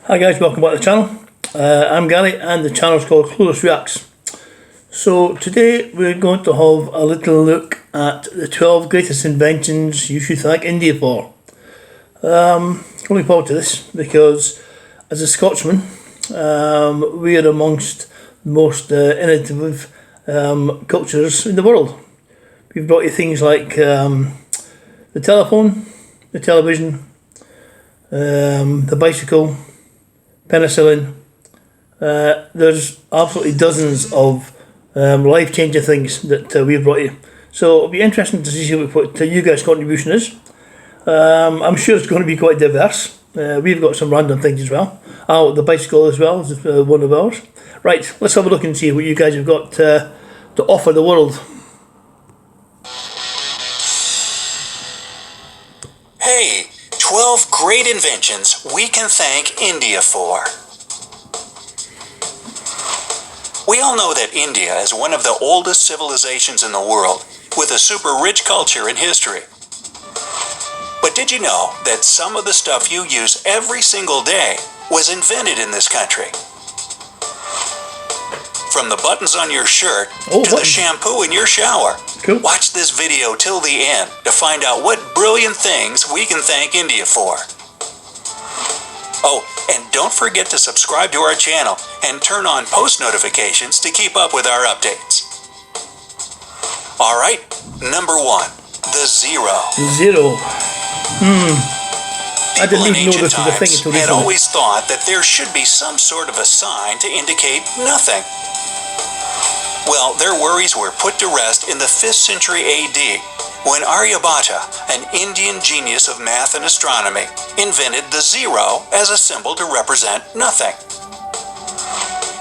Hi guys, welcome back to the channel. I'm Gary and the channel is called Clueless Reacts. So today we're going to have a little look at the 12 greatest inventions you should thank India for. Looking forward to this because as a Scotsman we are amongst the most innovative cultures in the world. We've brought you things like the telephone, the television, the bicycle, penicillin. There's absolutely dozens of life-changing things that we've brought you. So it'll be interesting to see what you guys' contribution is. I'm sure it's going to be quite diverse. We've got some random things as well. The bicycle as well is one of ours. Right, let's have a look and see what you guys have got to offer the world. Hey, 12 great inventions we can thank India for. We all know that India is one of the oldest civilizations in the world, with a super rich culture and history. But did you know that some of the stuff you use every single day was invented in this country? From the buttons on your shirt to the shampoo in your shower. Cool. Watch this video till the end to find out what brilliant things we can thank India for. Oh, and don't forget to subscribe to our channel and turn on post notifications to keep up with our updates. Alright, number 1, the zero. Zero. I didn't even know People in ancient this was a thing times until had recently. always thought that there should be some sort of a sign to indicate nothing. Well, their worries were put to rest in the 5th century AD, when Aryabhata, an Indian genius of math and astronomy, invented the zero as a symbol to represent nothing.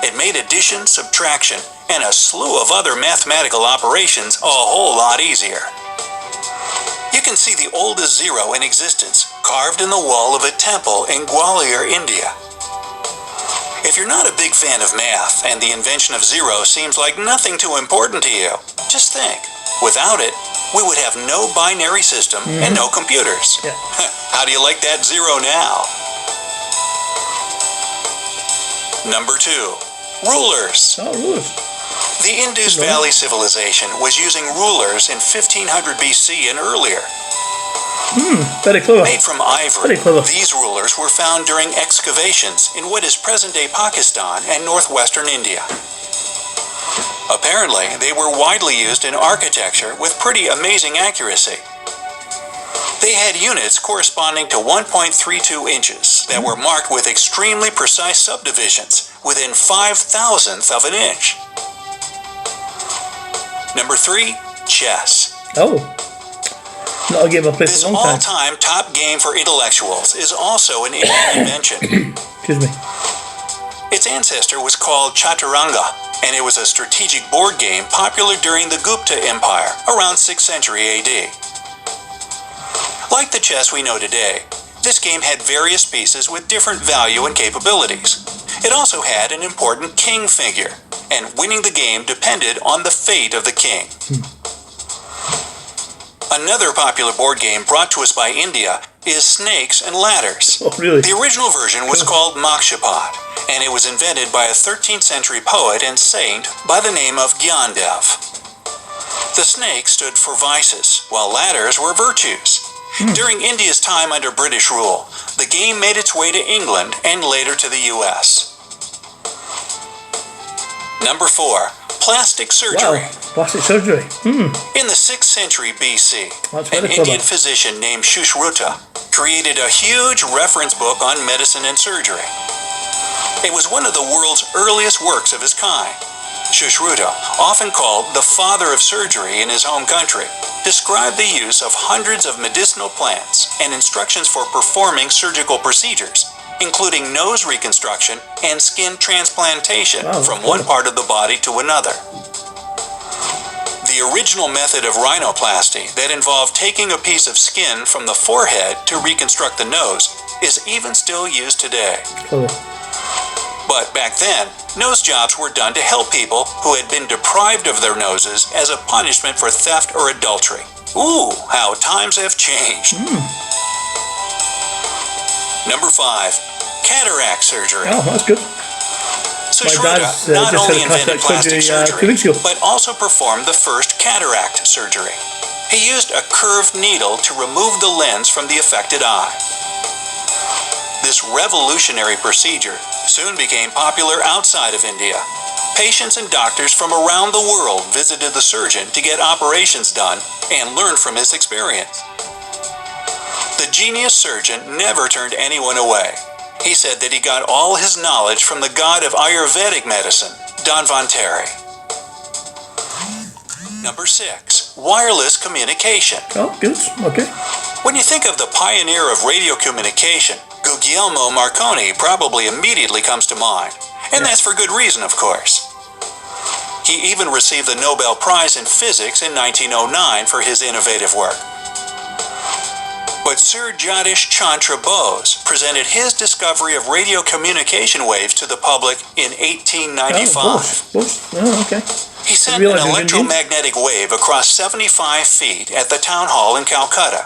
It made addition, subtraction, and a slew of other mathematical operations a whole lot easier. You can see the oldest zero in existence carved in the wall of a temple in Gwalior, India. If you're not a big fan of math and the invention of zero seems like nothing too important to you, just think, without it, we would have no binary system and no computers. Yeah. How do you like that zero now? Number 2, rulers. Oh, rulers. The Indus Valley civilization was using rulers in 1500 BC and earlier. Very clever. Made from ivory, Very clever. these rulers were found during excavations in what is present-day Pakistan and northwestern India. Apparently, they were widely used in architecture with pretty amazing accuracy. They had units corresponding to 1.32 inches that were marked with extremely precise subdivisions within 5,000th of an inch. Number 3, chess. Oh. Not a game I've played This for a long time. all-time top game for intellectuals is also an Indian invention. Excuse me. Its ancestor was called Chaturanga, and it was a strategic board game popular during the Gupta Empire around 6th century AD. Like the chess we know today, this game had various pieces with different value and capabilities. It also had an important king figure, and winning the game depended on the fate of the king. Another popular board game brought to us by India is Snakes and Ladders. Oh, really? The original version was called Mokshapat, and it was invented by a 13th century poet and saint by the name of Gyandev. The snake stood for vices, while ladders were virtues. During India's time under British rule, the game made its way to England and later to the US. Number 4, plastic surgery. Wow. Plastic surgery. In the 6th century BC, That's an very clever. Indian physician named Sushruta created a huge reference book on medicine and surgery. It was one of the world's earliest works of its kind. Sushruta, often called the father of surgery in his home country, described the use of hundreds of medicinal plants and instructions for performing surgical procedures, including nose reconstruction and skin transplantation from one part of the body to another. The original method of rhinoplasty that involved taking a piece of skin from the forehead to reconstruct the nose is even still used today. Clever. But back then, nose jobs were done to help people who had been deprived of their noses as a punishment for theft or adultery. Ooh, how times have changed. Number 5, cataract surgery. Oh, that's good. So My Schroeder dad's not just only had a invented cataract plastic surgery 2 surgery, weeks ago. but also performed the first cataract surgery. He used a curved needle to remove the lens from the affected eye. This revolutionary procedure soon became popular outside of India. Patients and doctors from around the world visited the surgeon to get operations done and learn from his experience. The genius surgeon never turned anyone away. He said that he got all his knowledge from the god of Ayurvedic medicine, Dhanvantari. Number 6. Wireless communication. Oh, good. Okay. When you think of the pioneer of radio communication, Guglielmo Marconi probably immediately comes to mind. And that's for good reason, of course. He even received the Nobel Prize in Physics in 1909 for his innovative work. But Sir Jagdish Chandra Bose presented his discovery of radio communication waves to the public in 1895. Oh, okay. He sent an electromagnetic wave across 75 feet at the town hall in Calcutta.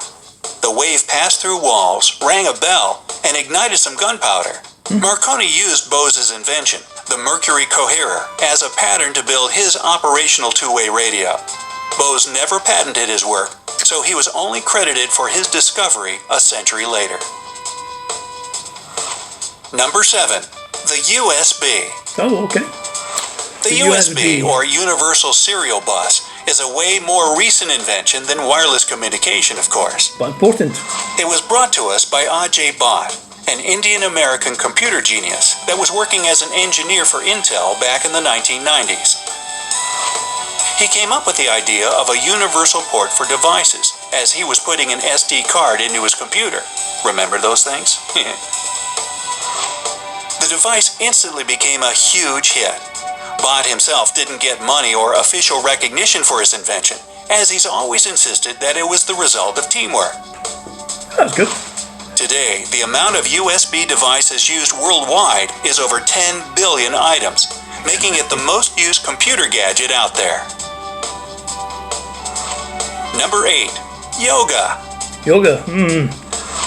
The wave passed through walls, rang a bell, and ignited some gunpowder. Marconi used Bose's invention, the mercury coherer, as a pattern to build his operational two-way radio. Bose never patented his work, so he was only credited for his discovery a century later. Number 7. The USB. Oh, okay. The USB, or Universal Serial Bus, is a way more recent invention than wireless communication, of course. But important. It was brought to us by Ajay Bhatt, an Indian-American computer genius that was working as an engineer for Intel back in the 1990s. He came up with the idea of a universal port for devices, as he was putting an SD card into his computer. Remember those things? The device instantly became a huge hit. Bhatt himself didn't get money or official recognition for his invention, as he's always insisted that it was the result of teamwork. That's good. Today, the amount of USB devices used worldwide is over 10 billion items, making it the most used computer gadget out there. Number 8. Yoga. Yoga.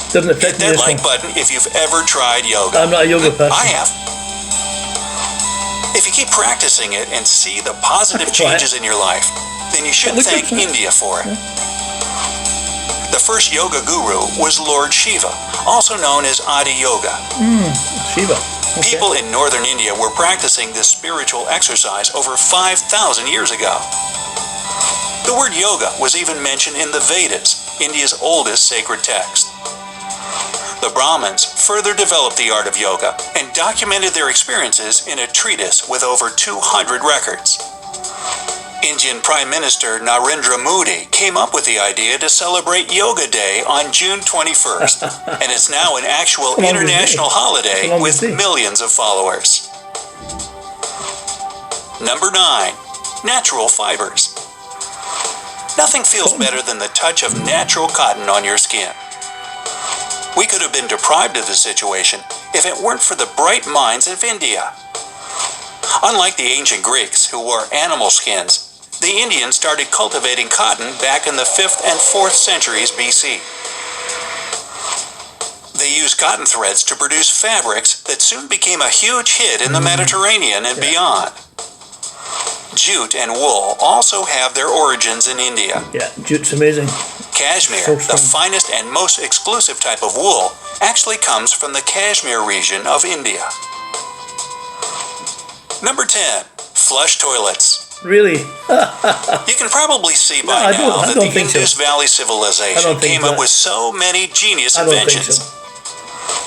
Doesn't affect Hit me that this like one. button if you've ever tried yoga. I'm not a yoga person. I have. If you keep practicing it and see the positive changes in your life, then you should thank India for it. The first yoga guru was Lord Shiva, also known as Adi Yoga. Shiva. Okay. People in northern India were practicing this spiritual exercise over 5,000 years ago. The word yoga was even mentioned in the Vedas, India's oldest sacred text. The Brahmins further developed the art of yoga and documented their experiences in a treatise with over 200 records. Indian Prime Minister Narendra Modi came up with the idea to celebrate Yoga Day on June 21st, and it's now an actual international holiday with millions of followers. Number 9. Natural fibers. Nothing feels better than the touch of natural cotton on your skin. We could have been deprived of this situation if it weren't for the bright minds of India. Unlike the ancient Greeks, who wore animal skins, the Indians started cultivating cotton back in the 5th and 4th centuries BC. They used cotton threads to produce fabrics that soon became a huge hit in the Mediterranean and beyond. Jute and wool also have their origins in India. Yeah, jute's amazing. Cashmere, the finest and most exclusive type of wool, actually comes from the Kashmir region of India. Number 10. Flush toilets. Really? You can probably see by now that the Indus Valley civilization came up with so many genius inventions.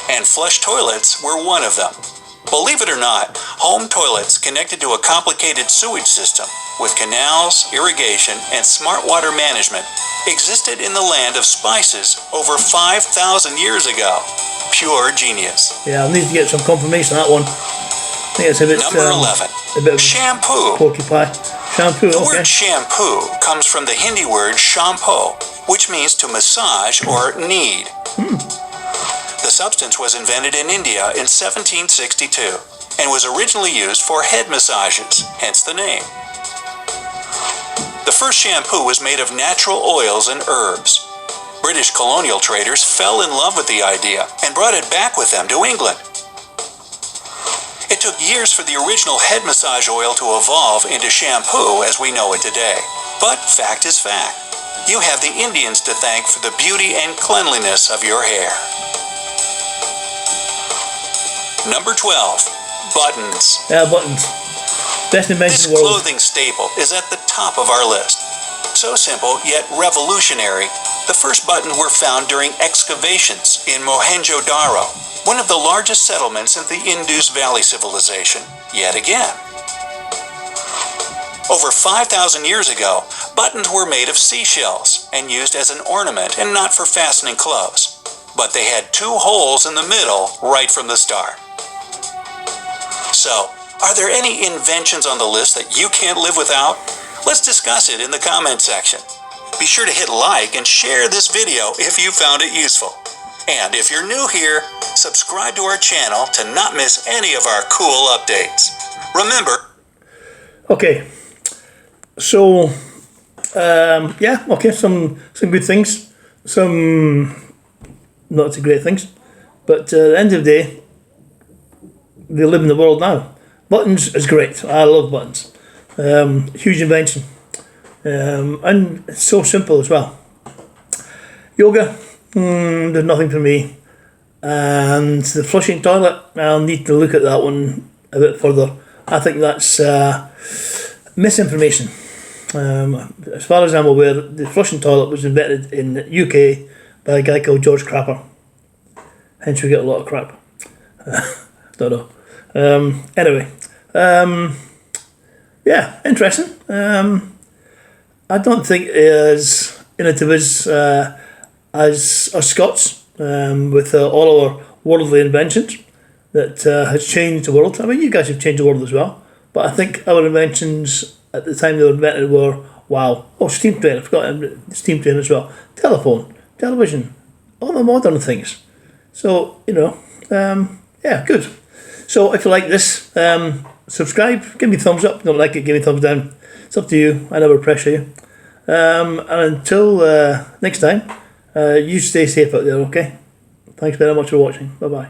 And flush toilets were one of them. Believe it or not, home toilets connected to a complicated sewage system with canals, irrigation, and smart water management existed in the land of spices over 5,000 years ago. Pure genius. Yeah, I need to get some confirmation on that one. I think it's a bit, Number 11. a bit shampoo. Porky pie. Shampoo, The word shampoo comes from the Hindi word shampoo, which means to massage or knead. The substance was invented in India in 1762 and was originally used for head massages, hence the name. The first shampoo was made of natural oils and herbs. British colonial traders fell in love with the idea and brought it back with them to England. took years for the original head massage oil to evolve into shampoo as we know it today. But fact is fact. You have the Indians to thank for the beauty and cleanliness of your hair. Number 12. Buttons. Buttons. Best invention This in the world. clothing staple is at the top of our list. So simple, yet revolutionary. The first buttons were found during excavations in Mohenjo-Daro, one of the largest settlements in the Indus Valley civilization, yet again. Over 5,000 years ago, buttons were made of seashells and used as an ornament and not for fastening clothes. But they had 2 holes in the middle right from the start. So, are there any inventions on the list that you can't live without? Let's discuss it in the comment section. Be sure to hit like and share this video if you found it useful. And if you're new here, subscribe to our channel to not miss any of our cool updates. Remember... Okay, so, yeah, okay, some good things, some not so great things, but at the end of the day, they live in the world now. Buttons is great. I love buttons. Huge invention. And it's so simple as well. Yoga, there's nothing for me. And the flushing toilet, I'll need to look at that one a bit further. I think that's misinformation. As far as I'm aware, the flushing toilet was invented in the UK by a guy called George Crapper. Hence we get a lot of crap. Don't know. Anyway, yeah, interesting. I don't think as innovative as us Scots with all our worldly inventions that has changed the world. I mean, you guys have changed the world as well, but I think our inventions at the time they were invented were wow. Oh, steam train, I forgot steam train as well. Telephone, television, all the modern things. So, you know, yeah, good. So if you like this, subscribe, give me a thumbs up. If you don't like it, give me a thumbs down. It's up to you. I never pressure you. And until next time, you stay safe out there, okay? Thanks very much for watching. Bye-bye.